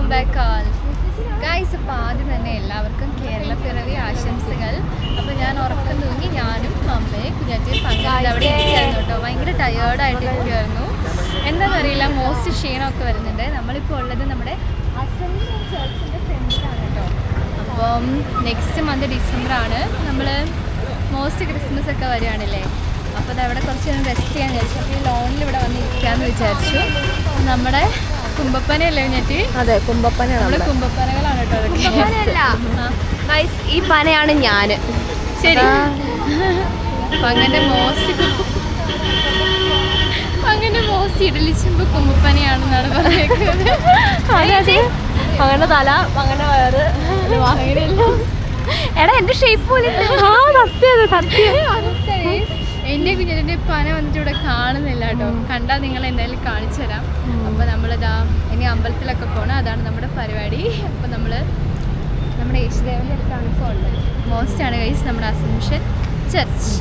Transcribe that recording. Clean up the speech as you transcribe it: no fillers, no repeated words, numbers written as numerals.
Welcome back ആൾ guys. അപ്പോൾ ആദ്യം തന്നെ എല്ലാവർക്കും കേരളപ്പിറവി ആശംസകൾ. അപ്പോൾ ഞാൻ ഉറക്കം തൂങ്ങി, ഞാനും അമ്മയും കുഞ്ഞാറ്റിയും പങ്കെടുത്ത് അവിടെ ഇരിക്കുകയായിരുന്നു കേട്ടോ. ഭയങ്കര ടയേർഡായിട്ട് ഇരിക്കുമായിരുന്നു. എന്താണെന്നറിയില്ല, മോസ്റ്റ് ക്ഷീണമൊക്കെ വരുന്നുണ്ട്. നമ്മളിപ്പോൾ ഉള്ളത് നമ്മുടെ അസംഷൻ ചർച്ചിൻ്റെ ഫ്രണ്ടിലാണ് കേട്ടോ. അപ്പം നെക്സ്റ്റ് മന്ത് ഡിസംബറാണ് നമ്മൾ മോസ്റ്റ് ക്രിസ്മസ് ഒക്കെ വരികയാണല്ലേ. അപ്പോൾ അതവിടെ കുറച്ച് നേരം റെസ്റ്റ് ചെയ്യാൻ വിചാരിച്ചു. അപ്പോൾ ഈ ലോണിൽ ഇവിടെ വന്ന് ഇരിക്കാമെന്ന് വിചാരിച്ചു. നമ്മുടെ കുമ്പപ്പനയല്ലേ കുഞ്ഞാറ്റി? അതെ, കുമ്പപ്പനയാണ്. നമ്മുടെ കുമ്പപ്പനകളാണ് കേട്ടോ അതൊക്കെ. ഈ പനയാണ് ഞാൻ. ശരി. അങ്ങനെ മോസ്റ്റ് ഇഡലിച്ചുമ്പോ കുമ്പപ്പനയാണെന്നാണ് പറഞ്ഞേക്കുന്നത്. അങ്ങനെ തല, അങ്ങനെ വയറ്, അങ്ങനെയല്ലോ. എടാ എന്റെ ഷേപ്പ് പോലെ. എൻ്റെ കുഞ്ഞിൻ്റെ പന വന്നിട്ട് ഇവിടെ കാണുന്നില്ല കേട്ടോ. കണ്ടാൽ നിങ്ങൾ എന്തായാലും കാണിച്ചു തരാം. അപ്പോൾ നമ്മളിതാ ഇനി അമ്പലത്തിലൊക്കെ പോകണം, അതാണ് നമ്മുടെ പരിപാടി. അപ്പോൾ നമ്മൾ നമ്മുടെ യേശുദേവൻ്റെ അടുത്താണ് ഇപ്പോൾ ഉള്ളത്. മോസ്റ്റാണ് ഗൈസ് നമ്മുടെ അസംഷൻ ചർച്ച്.